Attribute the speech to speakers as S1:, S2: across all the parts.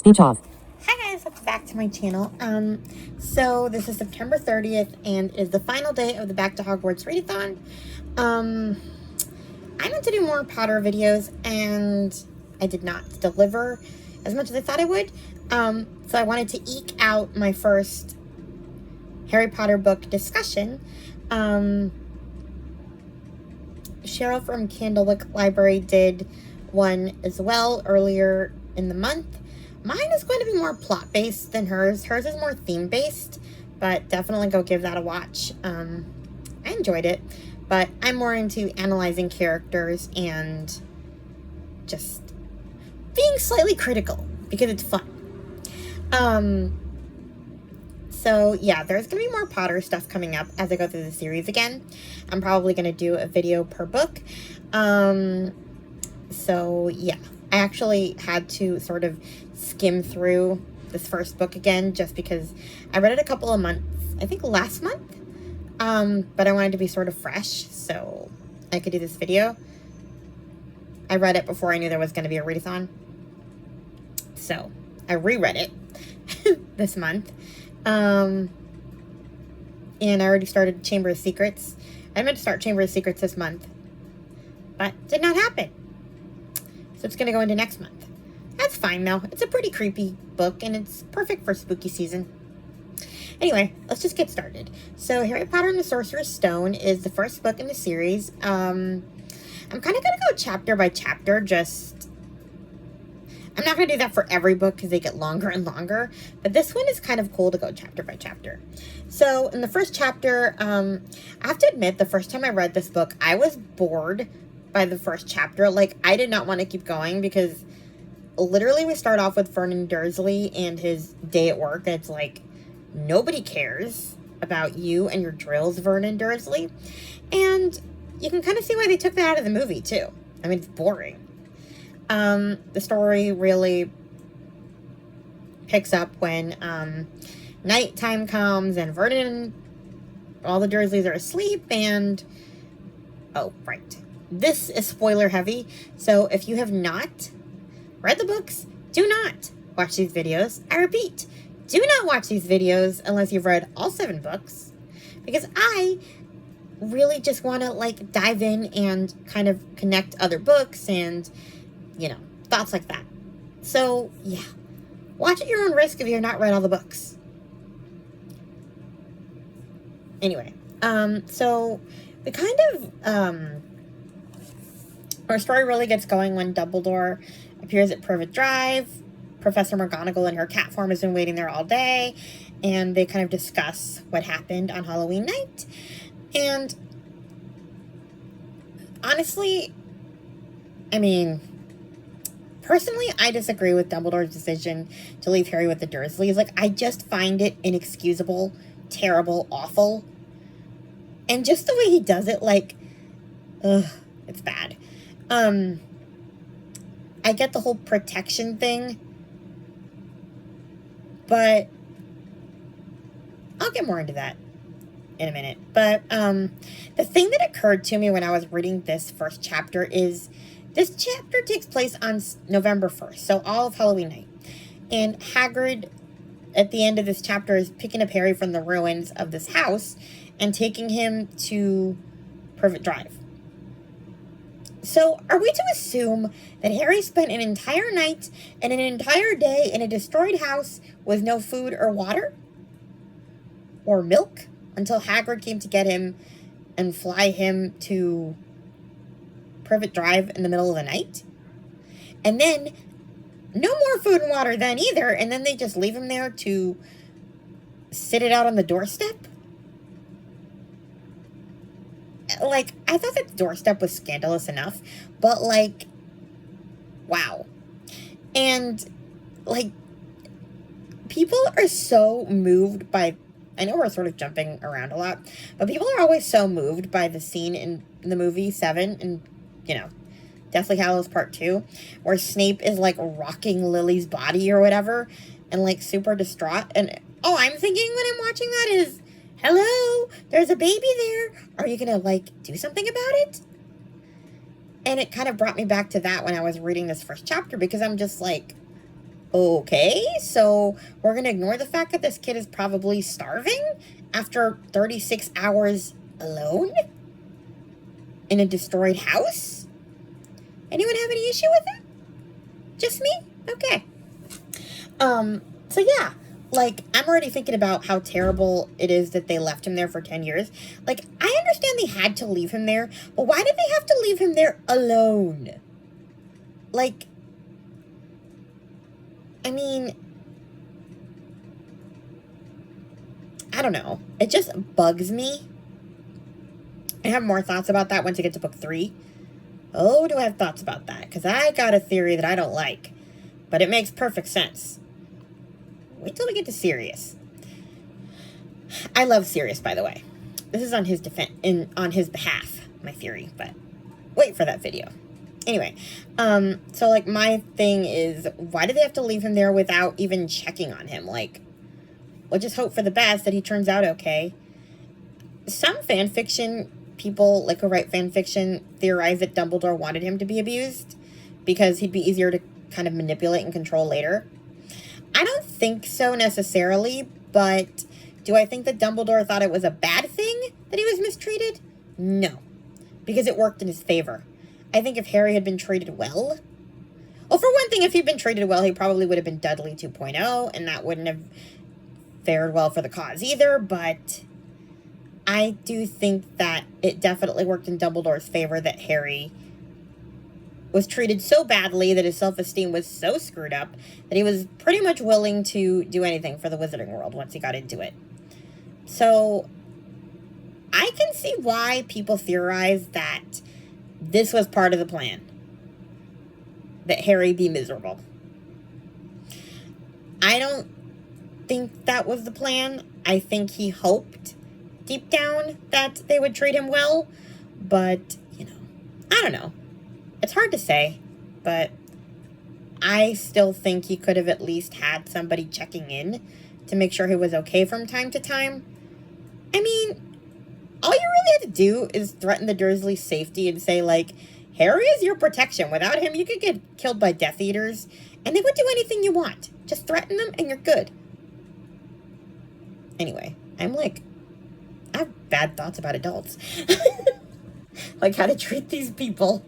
S1: Speech off.
S2: Hi guys, welcome back to my channel. So this is September 30th and is the final day of the Back to Hogwarts readathon. I meant to do more Potter videos and I did not deliver as much as I thought I would. So I wanted to eke out my first Harry Potter book discussion. Cheryl from Candlewick Library did one as well earlier in the month. Mine is going to be more plot-based than hers. Hers is more theme-based, but definitely go give that a watch. I enjoyed it, but I'm more into analyzing characters and just being slightly critical because it's fun. So yeah, there's going to be more Potter stuff coming up as I go through the series again. I'm probably going to do a video per book. So yeah, I actually had to sort of skim through this first book again just because I read it a couple of months, I think last month. But I wanted to be sort of fresh so I could do this video. I read it before I knew there was going to be a readathon. So I reread it this month. And I already started Chamber of Secrets. I meant to start Chamber of Secrets this month, but did not happen. So it's going to go into next month. That's fine though. It's a pretty creepy book and it's perfect for spooky season. Anyway, let's just get started. So Harry Potter and the Sorcerer's Stone is the first book in the series. I'm kind of going to go chapter by chapter, I'm not going to do that for every book because they get longer and longer, but this one is kind of cool to go chapter by chapter. So in the first chapter, I have to admit, the first time I read this book, I was bored by the first chapter. Like, I did not want to keep going because literally we start off with Vernon Dursley and his day at work. It's like, nobody cares about you and your drills, Vernon Dursley. And you can kind of see why they took that out of the movie, too. I mean, it's boring. The story really picks up when nighttime comes and Vernon, all the Dursleys are asleep and, oh, right. This is spoiler heavy, so if you have not read the books, do not watch these videos. I repeat, do not watch these videos unless you've read all 7 books, because I really just want to, like, dive in and kind of connect other books and, you know, thoughts like that. So, yeah. Watch at your own risk if you have not read all the books. Anyway, so the kind of, our story really gets going when Dumbledore appears at Privet Drive. Professor McGonagall in her cat form has been waiting there all day, and they kind of discuss what happened on Halloween night. And honestly, I mean, personally, I disagree with Dumbledore's decision to leave Harry with the Dursleys. Like, I just find it inexcusable, terrible, awful. And just the way he does it, like, ugh, it's bad. I get the whole protection thing, but I'll get more into that in a minute. But the thing that occurred to me when I was reading this first chapter is this chapter takes place on November 1st, so all of Halloween night. And Hagrid, at the end of this chapter, is picking up Harry from the ruins of this house and taking him to Privet Drive. So, are we to assume that Harry spent an entire night and an entire day in a destroyed house with no food or water? Or milk? Until Hagrid came to get him and fly him to Privet Drive in the middle of the night? And then, no more food and water then either, and then they just leave him there to sit it out on the doorstep? Like, I thought that the doorstep was scandalous enough, but, like, wow. And, like, people are so moved by, I know we're sort of jumping around a lot, but people are always so moved by the scene in the movie 7, and, you know, Deathly Hallows Part 2, where Snape is, like, rocking Lily's body or whatever, and, like, super distraught, and all I'm thinking when I'm watching that is, hello, there's a baby there. Are you gonna, like, do something about it? And it kind of brought me back to that when I was reading this first chapter, because I'm just like, Okay, so we're going to ignore the fact that this kid is probably starving after 36 hours alone in a destroyed house? Anyone have any issue with it? Just me? Okay. So yeah, like, I'm already thinking about how terrible it is that they left him there for 10 years. Like, I understand they had to leave him there, but why did they have to leave him there alone? Like, I mean, I don't know. It just bugs me. I have more thoughts about that once I get to book 3. Oh, do I have thoughts about that? Because I got a theory that I don't like, but it makes perfect sense. Wait till we get to Sirius. I love Sirius, by the way. This is on his on his behalf, my theory, but wait for that video. Anyway, so, like, my thing is, why did they have to leave him there without even checking on him? Like, we'll just hope for the best that he turns out okay. Some fan fiction people, like, who write fan fiction, theorize that Dumbledore wanted him to be abused because he'd be easier to kind of manipulate and control later. I don't think so necessarily, but do I think that Dumbledore thought it was a bad thing that he was mistreated? No, because it worked in his favor. I think if Harry had been treated well, well, for one thing, if he'd been treated well, he probably would have been Dudley 2.0, and that wouldn't have fared well for the cause either, but I do think that it definitely worked in Dumbledore's favor that Harry was treated so badly, that his self-esteem was so screwed up, that he was pretty much willing to do anything for the Wizarding World once he got into it. So I can see why people theorize that this was part of the plan, that Harry be miserable. I don't think that was the plan. I think he hoped deep down that they would treat him well, but, you know, I don't know. It's hard to say, but I still think he could have at least had somebody checking in to make sure he was okay from time to time. I mean, all you really have to do is threaten the Dursleys' safety and say, like, Harry is your protection. Without him, you could get killed by Death Eaters, and they would do anything you want. Just threaten them, and you're good. Anyway, I have bad thoughts about adults. Like, how to treat these people.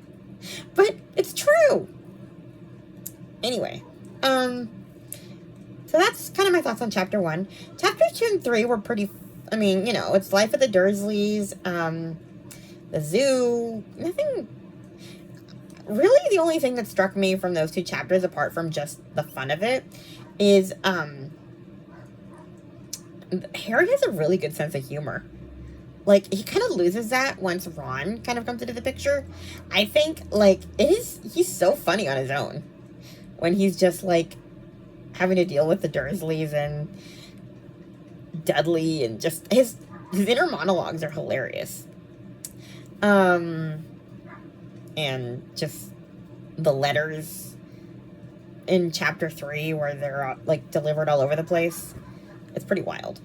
S2: But it's true. Anyway, so that's kind of my thoughts on chapter 1. Chapters 2 and 3 were pretty, I mean, you know, it's life of the Dursleys, the zoo, nothing, really the only thing that struck me from those 2 chapters, apart from just the fun of it, is, Harry has a really good sense of humor. Like, he kind of loses that once Ron kind of comes into the picture. I think, like, he's so funny on his own. When he's just, like, having to deal with the Dursleys and Dudley, and just, his inner monologues are hilarious. And just the letters in chapter 3 where they're, like, delivered all over the place. It's pretty wild.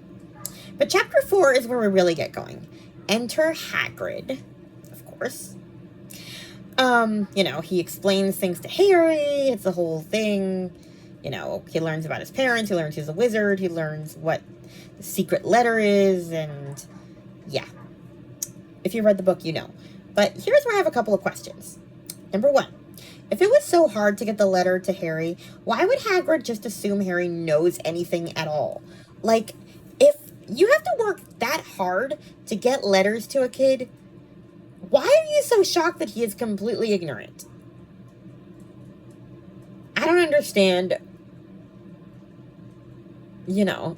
S2: But chapter 4 is where we really get going. Enter Hagrid, of course. You know, he explains things to Harry. It's the whole thing. You know, he learns about his parents. He learns he's a wizard. He learns what the secret letter is. And, yeah. If you read the book, you know. But here's where I have a couple of questions. Number 1. If it was so hard to get the letter to Harry, why would Hagrid just assume Harry knows anything at all? Like, if you have to work that hard to get letters to a kid, why are you so shocked that he is completely ignorant? I don't understand. You know,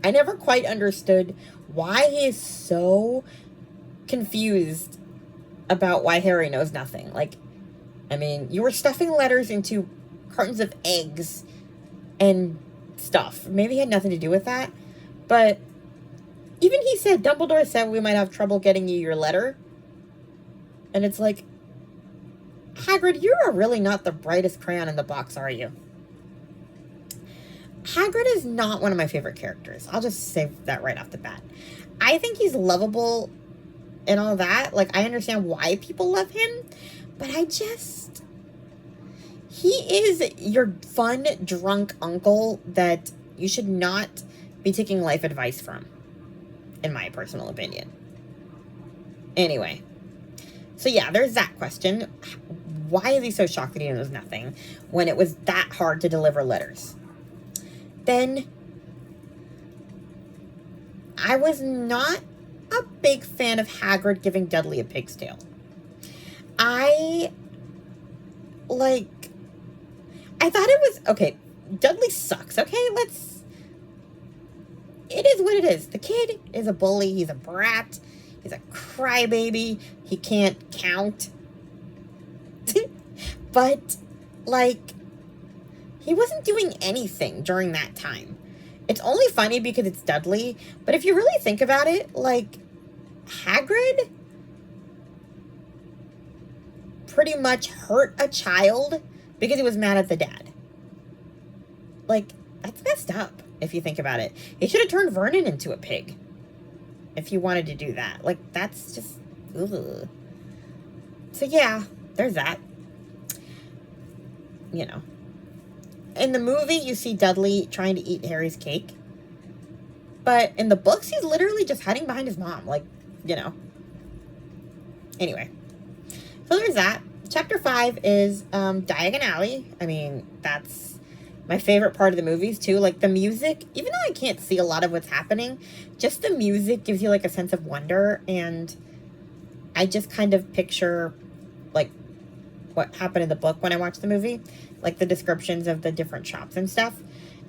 S2: I never quite understood why he is so confused about why Harry knows nothing. Like, I mean, you were stuffing letters into cartons of eggs and stuff. Maybe he had nothing to do with that. But even he said, Dumbledore said we might have trouble getting you your letter. And it's like, Hagrid, you are really not the brightest crayon in the box, are you? Hagrid is not one of my favorite characters. I'll just say that right off the bat. I think he's lovable and all that. Like, I understand why people love him. But he is your fun, drunk uncle that you should not be taking life advice from, in my personal opinion. Anyway, so yeah, there's that question. Why is he so shocked that he knows nothing when it was that hard to deliver letters? Then, I was not a big fan of Hagrid giving Dudley a pig's tail. I thought it was, okay, Dudley sucks, okay? It is what it is. The kid is a bully. He's a brat. He's a crybaby. He can't count. But, he wasn't doing anything during that time. It's only funny because it's Dudley, but if you really think about it, Hagrid pretty much hurt a child because he was mad at the dad. That's messed up if you think about it. He should have turned Vernon into a pig if you wanted to do that. That's just, ugh. So yeah, there's that. In the movie, you see Dudley trying to eat Harry's cake. But in the books, he's literally just hiding behind his mom. Anyway. So there's that. Chapter 5 is Diagon Alley. I mean, that's my favorite part of the movies, too. The music, even though I can't see a lot of what's happening, just the music gives you, a sense of wonder. And I just kind of picture, what happened in the book when I watched the movie. The descriptions of the different shops and stuff.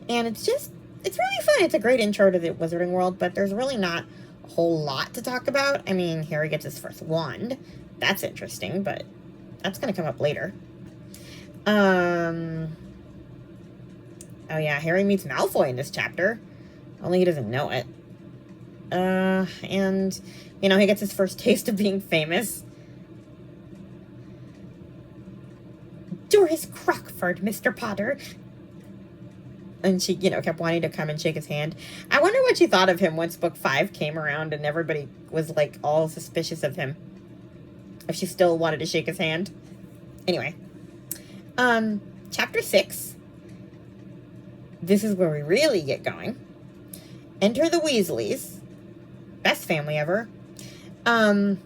S2: And it's really fun. It's a great intro to the Wizarding World, but there's really not a whole lot to talk about. I mean, Harry gets his first wand. That's interesting, but that's going to come up later. Oh yeah, Harry meets Malfoy in this chapter. Only he doesn't know it. And, he gets his first taste of being famous. Doris Crockford, Mr. Potter. And she, kept wanting to come and shake his hand. I wonder what she thought of him once book 5 came around and everybody was, all suspicious of him. If she still wanted to shake his hand. Anyway. Chapter 6. This is where we really get going. Enter the Weasleys. Best family ever. Well,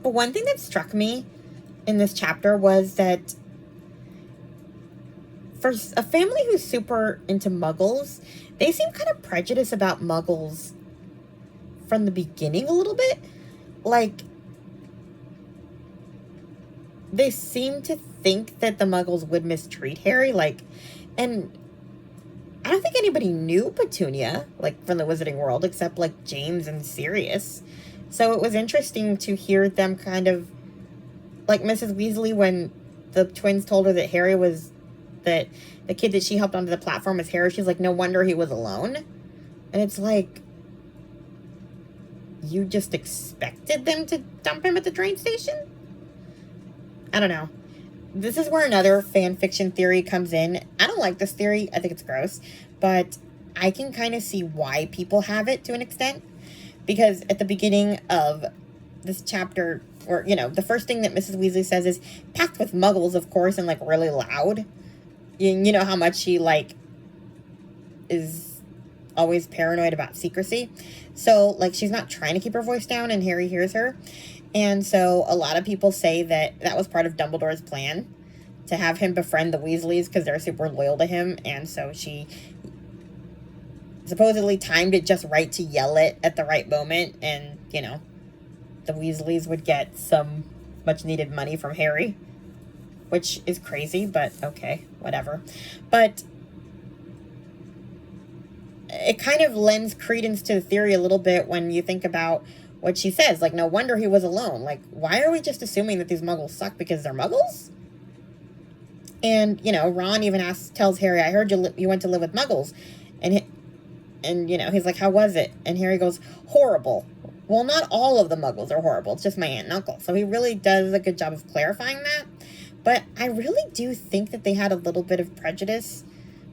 S2: But one thing that struck me in this chapter was that for a family who's super into muggles, they seem kind of prejudiced about muggles from the beginning a little bit. They seem to think that the muggles would mistreat Harry, and I don't think anybody knew Petunia, from the Wizarding World, except, James and Sirius. So it was interesting to hear them kind of, Mrs. Weasley, when the twins told her that Harry was, that the kid that she helped onto the platform was Harry, she's no wonder he was alone. And it's you just expected them to dump him at the train station? I don't know. This is where another fan fiction theory comes in. I don't like this theory. I think it's gross. But I can kind of see why people have it to an extent. Because at the beginning of this chapter, or, the first thing that Mrs. Weasley says is, packed with muggles, of course, and, really loud. You know how much she, is always paranoid about secrecy. So, she's not trying to keep her voice down, and Harry hears her. And so a lot of people say that was part of Dumbledore's plan, to have him befriend the Weasleys because they're super loyal to him. And so she supposedly timed it just right to yell it at the right moment. And, the Weasleys would get some much needed money from Harry, which is crazy, but okay, whatever. But it kind of lends credence to the theory a little bit when you think about what she says. No wonder he was alone. Why are we just assuming that these muggles suck because they're muggles? And, Ron even tells Harry, I heard you went to live with muggles. And he's like, how was it? And Harry goes, horrible. Well, not all of the muggles are horrible. It's just my aunt and uncle. So he really does a good job of clarifying that. But I really do think that they had a little bit of prejudice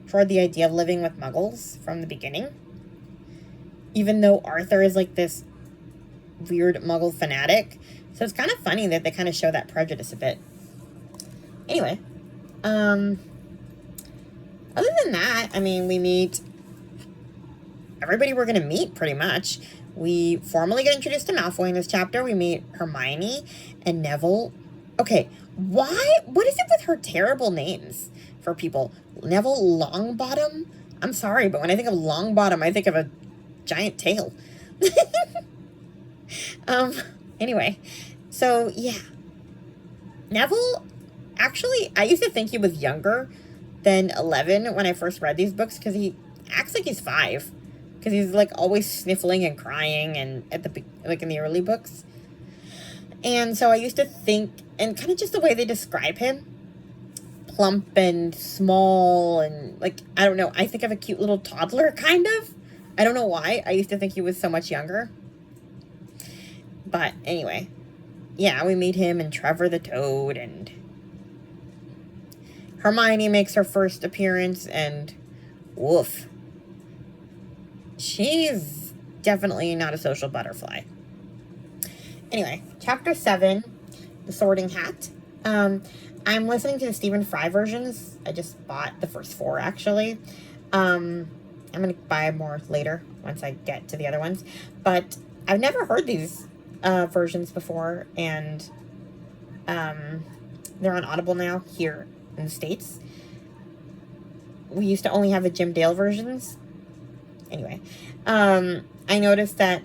S2: toward the idea of living with muggles from the beginning. Even though Arthur is this weird Muggle fanatic. So it's kind of funny that they kind of show that prejudice a bit. Anyway, other than that, I mean, we meet everybody we're going to meet, pretty much. We formally get introduced to Malfoy in this chapter. We meet Hermione and Neville. Okay, what is it with her terrible names for people? Neville Longbottom? I'm sorry, but when I think of Longbottom, I think of a giant tail. Anyway, so, yeah. Neville, actually, I used to think he was younger than 11 when I first read these books, because he acts like he's 5. Because he's, like, always sniffling and crying and in the early books. And so I used to think, and kind of just the way they describe him, plump and small and, like, I don't know, I think of a cute little toddler, kind of. I don't know why. I used to think he was so much younger. But anyway, yeah, we meet him and Trevor the Toad, and Hermione makes her first appearance, and woof. She's definitely not a social butterfly. Anyway, chapter 7, The Sorting Hat. I'm listening to the Stephen Fry versions. I just bought the first 4, actually. I'm going to buy more later once I get to the other ones. But I've never heard these versions before, and they're on Audible now here in the States. We used to only have the Jim Dale versions. Anyway, I noticed that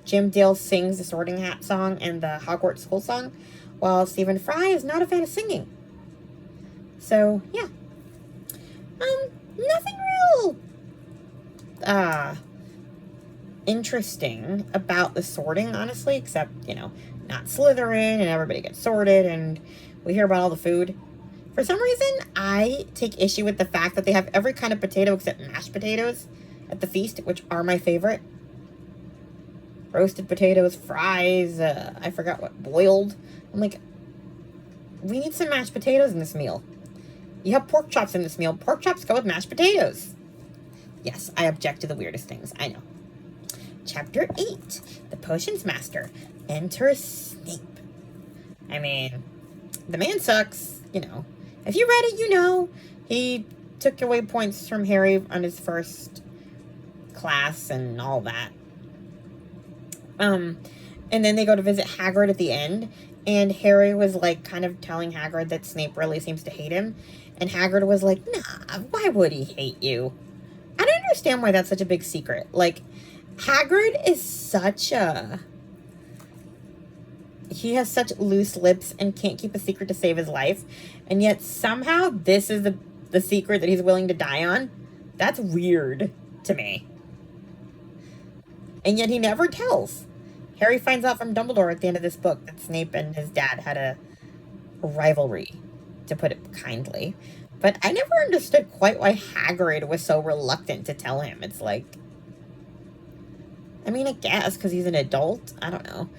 S2: Jim Dale sings the Sorting Hat song and the Hogwarts School song, while Stephen Fry is not a fan of singing. So, yeah. Nothing real interesting about the sorting, honestly, except, not Slytherin, and everybody gets sorted, and we hear about all the food. For some reason, I take issue with the fact that they have every kind of potato except mashed potatoes at the feast, which are my favorite. Roasted potatoes, fries, I forgot what, boiled. I'm like, we need some mashed potatoes in this meal. You have pork chops in this meal. Pork chops go with mashed potatoes. Yes, I object to the weirdest things. I know. Chapter 8, The Potions Master. Enter Snape. I mean, the man sucks, If you read it, you know. He took away points from Harry on his first class and all that. And then they go to visit Hagrid at the end, and Harry was, like, kind of telling Hagrid that Snape really seems to hate him, and Hagrid was like, nah, why would he hate you? I don't understand why that's such a big secret. Like, Hagrid is he has such loose lips and can't keep a secret to save his life, and yet somehow this is the secret that he's willing to die on. That's weird to me. And yet he never tells. Harry finds out from Dumbledore at the end of this book that Snape and his dad had a rivalry, to put it kindly. But I never understood quite why Hagrid was so reluctant to tell him. It's like, I mean, I guess because he's an adult. I don't know.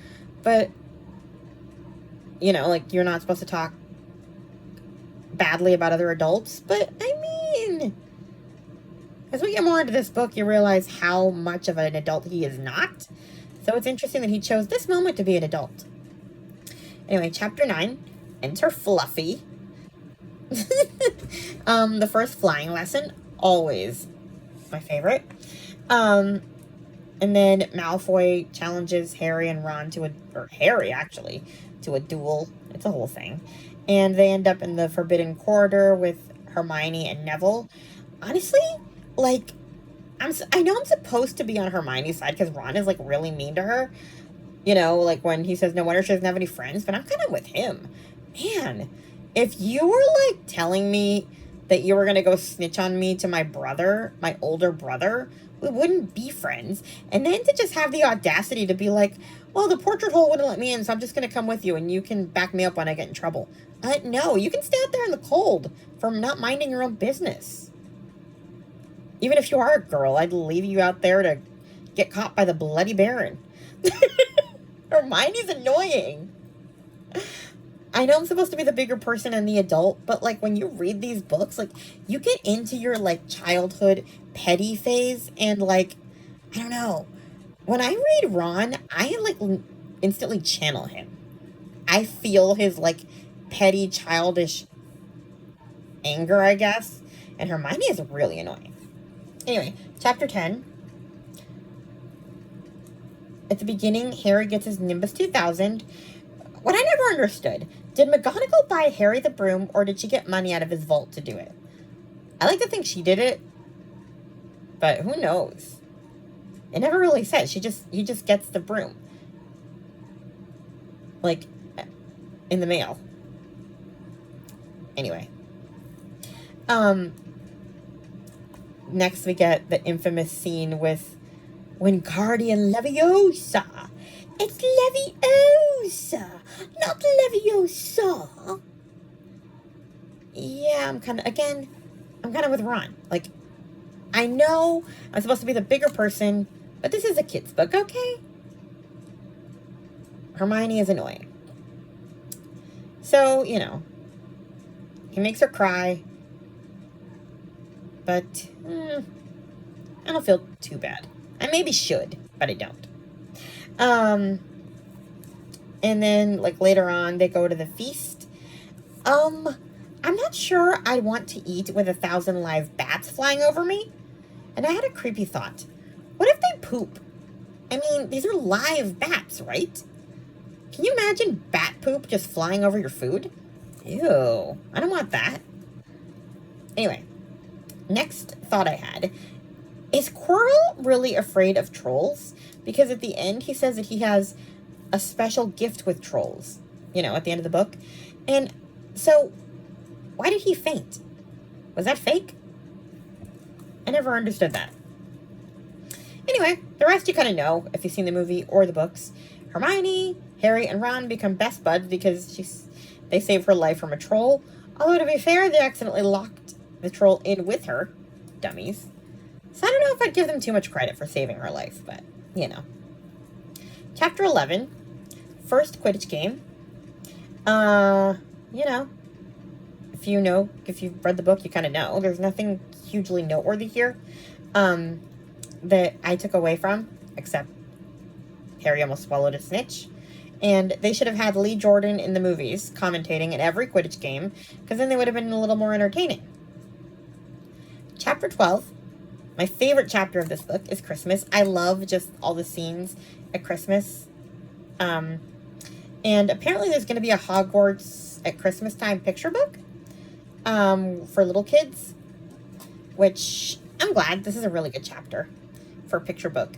S2: But, like, you're not supposed to talk badly about other adults. But, I mean, as we get more into this book, you realize how much of an adult he is not. So it's interesting that he chose this moment to be an adult. Anyway, chapter 9, Enter Fluffy. The first flying lesson, always my favorite. And then Malfoy challenges Harry and Ron Harry to a duel. It's a whole thing. And they end up in the Forbidden Corridor with Hermione and Neville. Honestly, like, I know I'm supposed to be on Hermione's side because Ron is, like, really mean to her. Like, when he says no wonder she doesn't have any friends. But I'm kind of with him. Man, if you were, like, telling me that you were going to go snitch on me to my brother, my older brother, we wouldn't be friends. And then to just have the audacity to be like, well, the portrait hole wouldn't let me in, so I'm just going to come with you and you can back me up when I get in trouble. No, you can stay out there in the cold for not minding your own business. Even if you are a girl, I'd leave you out there to get caught by the Bloody Baron. Hermione's annoying. I know I'm supposed to be the bigger person and the adult, but, like, when you read these books, like, you get into your, like, childhood petty phase, and, like, I don't know. when I read Ron, I like instantly channel him. I feel his like petty, childish anger, I guess. And Hermione is really annoying. Anyway, chapter 10. At the beginning, Harry gets his Nimbus 2000. What I never understood, did McGonagall buy Harry the broom, or did she get money out of his vault to do it? I like to think she did it, but who knows? It never really says. He just gets the broom. Like, in the mail. Anyway. Next we get the infamous scene with Wingardium Leviosa. It's Leviosa, not Leviosa. Yeah, I'm kind of with Ron. Like, I know I'm supposed to be the bigger person, but this is a kid's book, okay? Hermione is annoying. So, he makes her cry. But I don't feel too bad. I maybe should, but I don't. And then, like, later on, they go to the feast. I'm not sure I'd want to eat with 1,000 live bats flying over me. And I had a creepy thought. What if they poop? I mean, these are live bats, right? Can you imagine bat poop just flying over your food? Ew, I don't want that. Anyway, next thought I had. Is Quirrell really afraid of trolls? Because at the end, he says that he has a special gift with trolls, at the end of the book. And so, why did he faint? Was that fake? I never understood that. Anyway, the rest you kind of know if you've seen the movie or the books. Hermione, Harry, and Ron become best buds because they save her life from a troll. Although, to be fair, they accidentally locked the troll in with her. Dummies. So I don't know if I'd give them too much credit for saving her life, but, Chapter 11. First Quidditch game. If you've read the book, you kind of know. There's nothing hugely noteworthy here that I took away from, except Harry almost swallowed a snitch. And they should have had Lee Jordan in the movies commentating in every Quidditch game, because then they would have been a little more entertaining. Chapter 12. My favorite chapter of this book is Christmas. I love just all the scenes at Christmas. And apparently there's going to be a Hogwarts at Christmas time picture book for little kids, which I'm glad. This is a really good chapter for a picture book.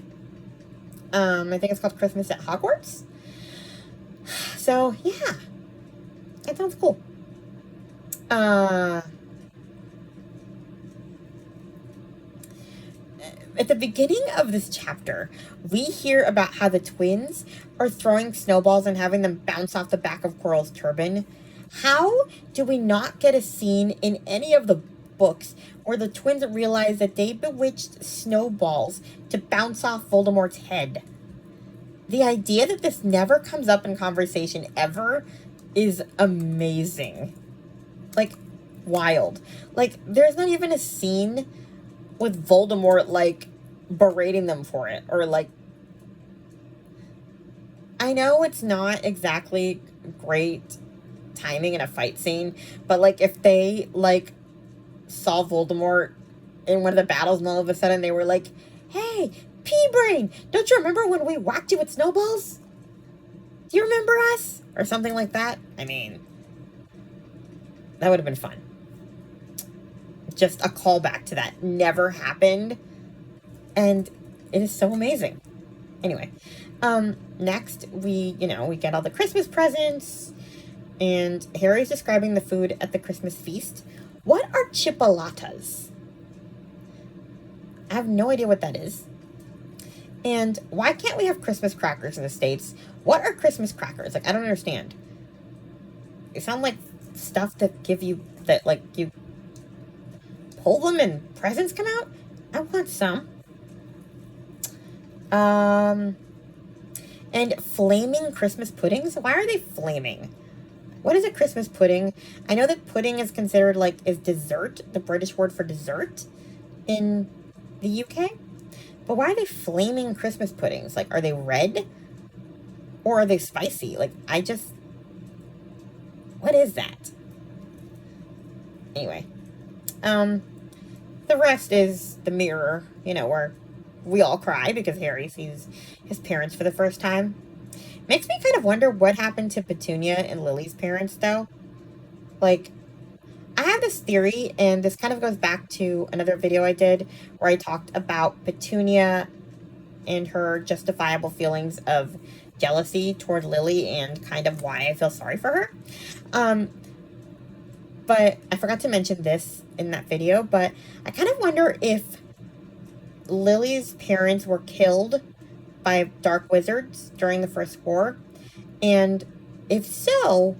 S2: I think it's called Christmas at Hogwarts. So, yeah. That sounds cool. At the beginning of this chapter, we hear about how the twins are throwing snowballs and having them bounce off the back of Quirrell's turban. How do we not get a scene in any of the books where the twins realize that they bewitched snowballs to bounce off Voldemort's head? The idea that this never comes up in conversation ever is amazing. Like, wild. Like, there's not even a scene with Voldemort, like, berating them for it. Or, like, I know it's not exactly great timing in a fight scene, but, like, if they, like, saw Voldemort in one of the battles and all of a sudden they were like, hey, Pea-Brain, don't you remember when we whacked you with snowballs? Do you remember us? Or something like that. I mean, that would have been fun. Just a callback to that never happened, and it is so amazing. Anyway, next we get all the Christmas presents, and Harry's describing the food at the Christmas feast. What are chipolatas? I have no idea what that is. And why can't we have Christmas crackers in the States? What are Christmas crackers? Like, I don't understand. They sound like stuff that you pull them and presents come out? I want some. And flaming Christmas puddings? Why are they flaming? What is a Christmas pudding? I know that pudding is considered, is dessert, the British word for dessert in the UK. But why are they flaming Christmas puddings? Like, are they red? Or are they spicy? Like, what is that? Anyway. The rest is the mirror, where we all cry because Harry sees his parents for the first time. Makes me kind of wonder what happened to Petunia and Lily's parents, though. Like, I have this theory, and this kind of goes back to another video I did where I talked about Petunia and her justifiable feelings of jealousy toward Lily and kind of why I feel sorry for her. But I forgot to mention this in that video, but I kind of wonder if Lily's parents were killed by dark wizards during the First War. And if so,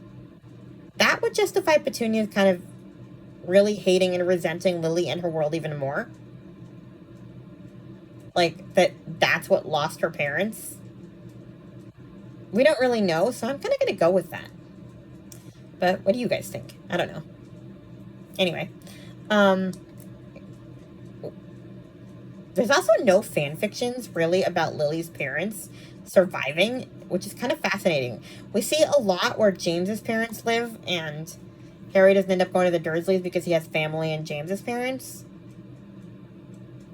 S2: that would justify Petunia kind of really hating and resenting Lily and her world even more. Like, that's what lost her parents. We don't really know, so I'm kind of going to go with that. But what do you guys think? I don't know. Anyway, there's also no fan fictions really about Lily's parents surviving, which is kind of fascinating. We see a lot where James's parents live, and Harry doesn't end up going to the Dursleys because he has family in James's parents,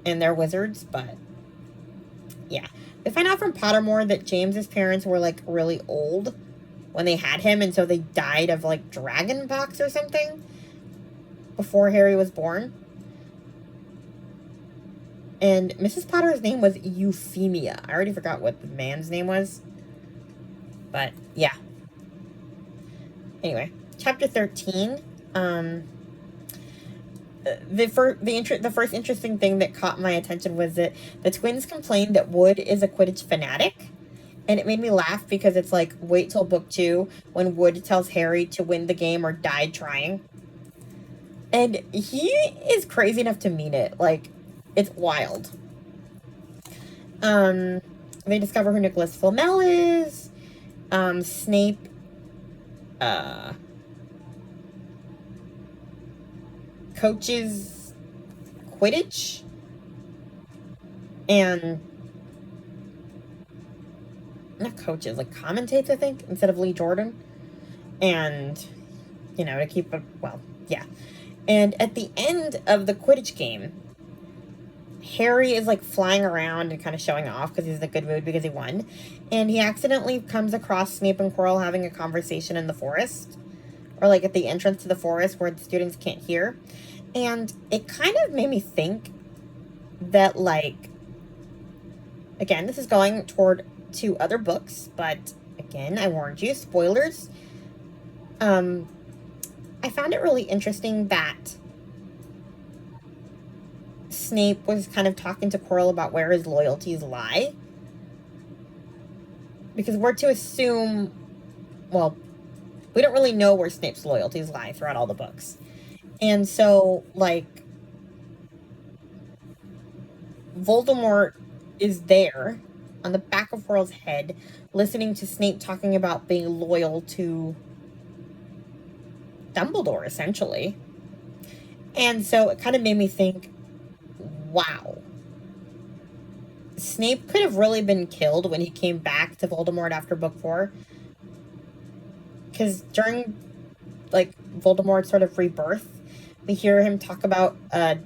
S2: and they're wizards. But yeah, we find out from Pottermore that James's parents were like really old when they had him, and so they died of like dragonpox or something before Harry was born. And Mrs. Potter's name was Euphemia. I already forgot what the man's name was. But, yeah. Anyway, chapter 13. The first interesting thing that caught my attention was that the twins complained that Wood is a Quidditch fanatic. And it made me laugh because it's like, wait till book 2 when Wood tells Harry to win the game or die trying. And he is crazy enough to mean it. Like, it's wild. They discover who Nicholas Flamel is. Snape, coaches Quidditch. And, not coaches, like commentates, I think, instead of Lee Jordan. And, to keep a, well, yeah. And at the end of the Quidditch game, Harry is like flying around and kind of showing off because he's in a good mood because he won. And he accidentally comes across Snape and Quirrell having a conversation in the forest, or like at the entrance to the forest where the students can't hear. And it kind of made me think that, like, again, this is going toward 2 other books, but again, I warned you, spoilers. I found it really interesting that Snape was kind of talking to Quirrell about where his loyalties lie. Because we're to assume, well, we don't really know where Snape's loyalties lie throughout all the books. And so, like, Voldemort is there on the back of Quirrell's head, listening to Snape talking about being loyal to Dumbledore, essentially. And so it kind of made me think, wow. Snape could have really been killed when he came back to Voldemort after book 4. Because during, like, Voldemort's sort of rebirth, we hear him talk about a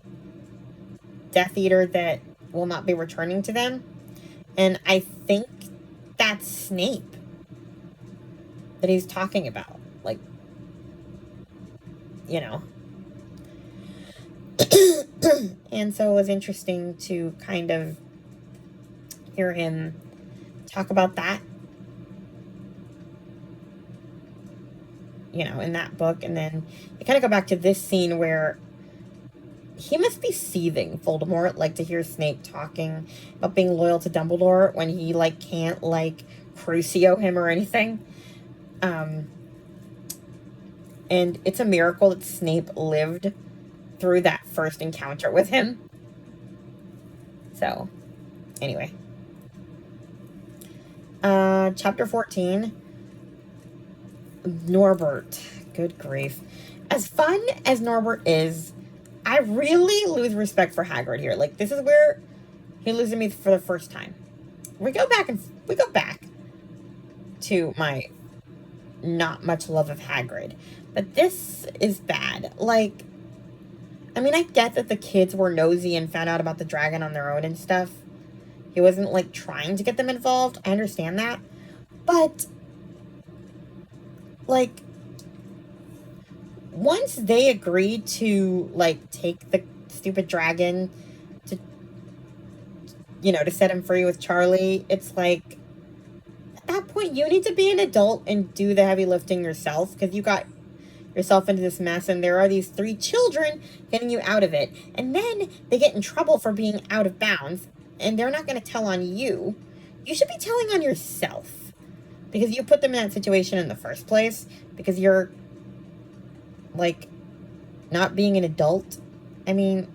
S2: Death Eater that will not be returning to them. And I think that's Snape that he's talking about. Like, And so it was interesting to kind of hear him talk about that, in that book. And then you kind of go back to this scene where he must be seething, Voldemort, like, to hear Snape talking about being loyal to Dumbledore when he, like, can't, like, Crucio him or anything. And it's a miracle that Snape lived through that first encounter with him. So, anyway. Chapter 14. Norbert. Good grief. As fun as Norbert is, I really lose respect for Hagrid here. Like, this is where he loses me for the first time. We go back to my not much love of Hagrid. But this is bad. Like, I mean, I get that the kids were nosy and found out about the dragon on their own and stuff. He wasn't, like, trying to get them involved. I understand that. But, like, once they agreed to, like, take the stupid dragon to, you know, to set him free with Charlie, it's like, at that point, you need to be an adult and do the heavy lifting yourself, because you got yourself into this mess, and there are these 3 children getting you out of it. And then they get in trouble for being out of bounds, and they're not going to tell on you. You should be telling on yourself, because you put them in that situation in the first place, because you're, like, not being an adult. I mean,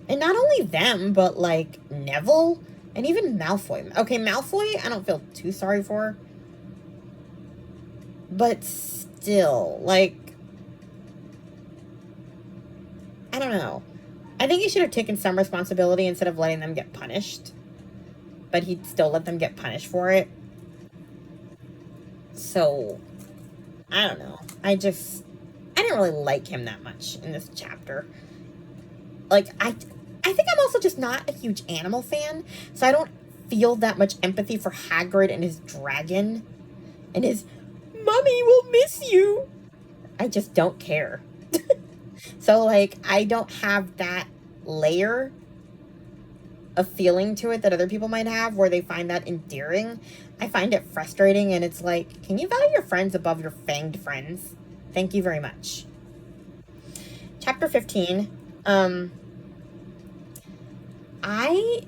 S2: and not only them, but, like, Neville, and even Malfoy. Okay, Malfoy, I don't feel too sorry for, but still, like, I don't know. I think he should have taken some responsibility instead of letting them get punished. But he'd still let them get punished for it. So, I don't know. I didn't really like him that much in this chapter. Like, I think I'm also just not a huge animal fan. So I don't feel that much empathy for Hagrid and his dragon. And his, "Mommy will miss you." I just don't care. So, like, I don't have that layer of feeling to it that other people might have, where they find that endearing. I find it frustrating, and it's like, can you value your friends above your fanged friends? Thank you very much. Chapter 15. I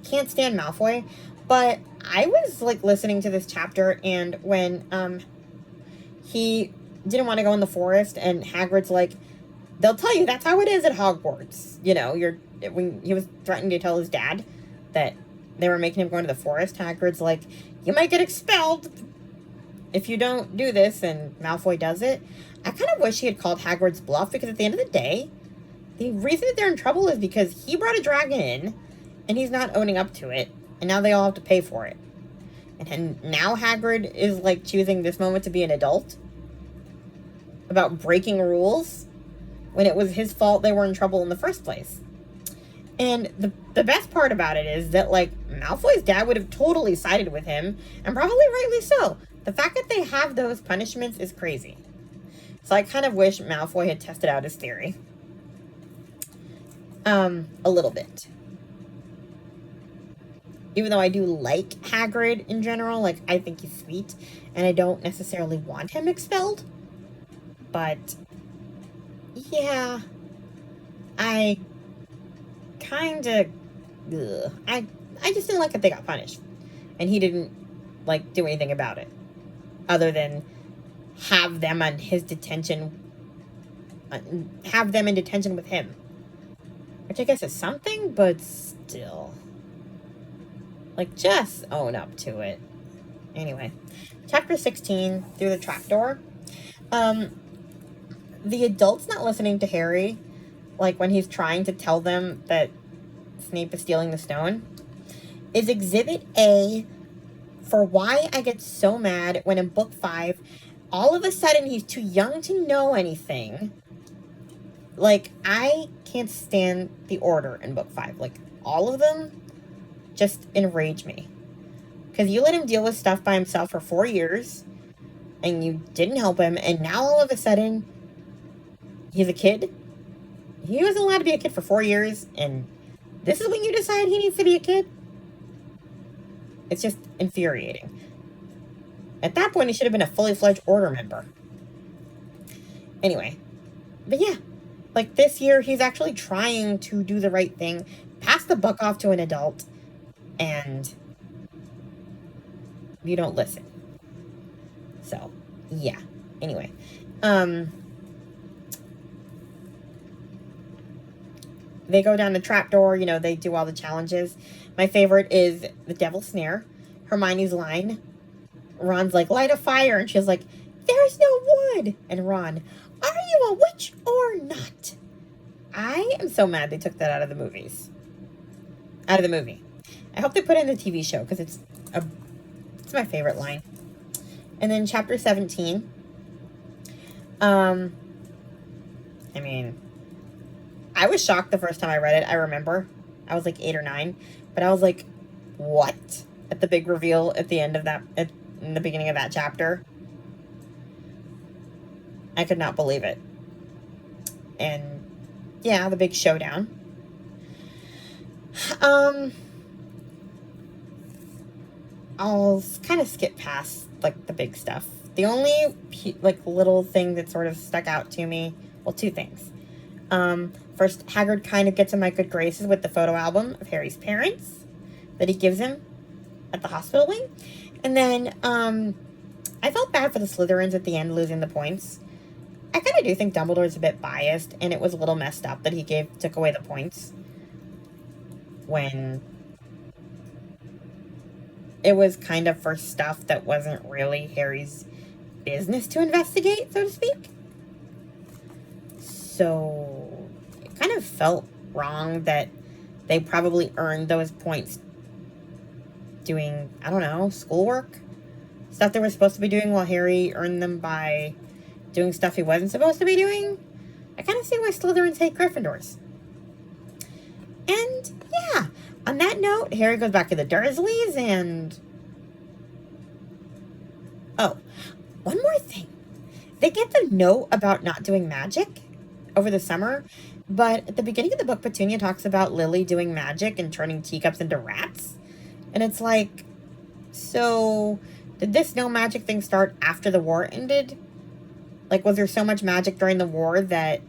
S2: can't stand Malfoy, but I was, like, listening to this chapter, and when, he didn't want to go in the forest, and Hagrid's like, "They'll tell you that's how it is at Hogwarts." You know, when he was threatening to tell his dad that they were making him go into the forest, Hagrid's like, "You might get expelled if you don't do this," and Malfoy does it. I kind of wish he had called Hagrid's bluff, because at the end of the day, the reason that they're in trouble is because he brought a dragon in, and he's not owning up to it, and now they all have to pay for it. And now Hagrid is, like, choosing this moment to be an adult about breaking rules when it was his fault they were in trouble in the first place. And the best part about it is that, like, Malfoy's dad would have totally sided with him, and probably rightly so. The fact that they have those punishments is crazy. So I kind of wish Malfoy had tested out his theory. A little bit. Even though I do like Hagrid in general, like, I think he's sweet, and I don't necessarily want him expelled. But, yeah, I kind of, I just didn't like that they got punished. And he didn't, like, do anything about it. Other than have them on his detention, have them in detention with him. Which I guess is something, but still. Like, just own up to it. Anyway, chapter 16, through the trapdoor. The adult's not listening to Harry, like, when he's trying to tell them that Snape is stealing the stone, is Exhibit A for why I get so mad when in book 5, all of a sudden he's too young to know anything. Like, I can't stand the order in book 5. Like, all of them just enrage me. Because you let him deal with stuff by himself for 4 years, and you didn't help him, and now all of a sudden, he's a kid? He wasn't allowed to be a kid for 4 years, and this is when you decide he needs to be a kid? It's just infuriating. At that point, he should have been a fully fledged order member. Anyway. But yeah. Like, this year, he's actually trying to do the right thing, pass the buck off to an adult, and you don't listen. So, yeah. Anyway. They go down the trapdoor, you know, they do all the challenges. My favorite is the Devil's Snare. Hermione's line. Ron's like, "Light a fire," and she's like, "There's no wood." And Ron, "Are you a witch or not?" I am so mad they took that out of the movies. Out of the movie. I hope they put it in the TV show, because it's my favorite line. And then chapter 17. I mean, I was shocked the first time I read it. I remember. I was like 8 or 9. But I was like, what? At the big reveal at the end of that, in the beginning of that chapter. I could not believe it. And yeah, the big showdown. I'll kind of skip past like the big stuff. The only like little thing that sort of stuck out to me, well, 2 things. First, Hagrid kind of gets in my good graces with the photo album of Harry's parents that he gives him at the hospital wing. And then I felt bad for the Slytherins at the end losing the points. I kind of do think Dumbledore's a bit biased, and it was a little messed up that he took away the points when it was kind of for stuff that wasn't really Harry's business to investigate, so to speak. So it kind of felt wrong that they probably earned those points doing, I don't know, schoolwork. Stuff they were supposed to be doing, while Harry earned them by doing stuff he wasn't supposed to be doing. I kind of see why Slytherins hate Gryffindors. And yeah, on that note, Harry goes back to the Dursleys and... Oh, one more thing. They get the note about not doing magic over the summer, but at the beginning of the book, Petunia talks about Lily doing magic and turning teacups into rats. And it's like, so did this no magic thing start after the war ended? Like, was there so much magic during the war that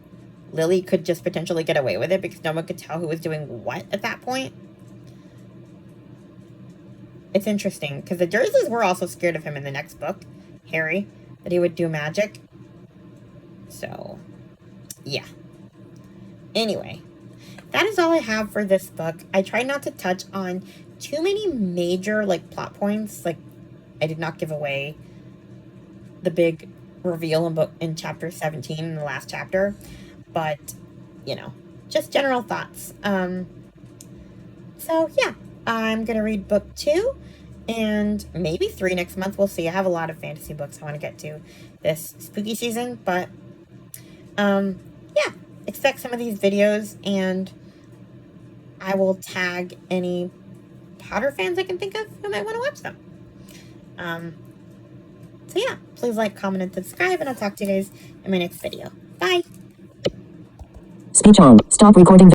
S2: Lily could just potentially get away with it because no one could tell who was doing what at that point? It's interesting, because the Dursleys were also scared of him in the next book, Harry, that he would do magic. So, yeah. Anyway, that is all I have for this book. I tried not to touch on too many major, like, plot points. Like, I did not give away the big reveal in chapter 17 in the last chapter. But, you know, just general thoughts. So, yeah. I'm going to read book 2 and maybe 3 next month. We'll see. I have a lot of fantasy books I want to get to this spooky season. But, yeah. Expect some of these videos, and I will tag any Potter fans I can think of who might want to watch them. So yeah, please like, comment, and subscribe, and I'll talk to you guys in my next video. Bye!
S1: Speech on. Stop recording.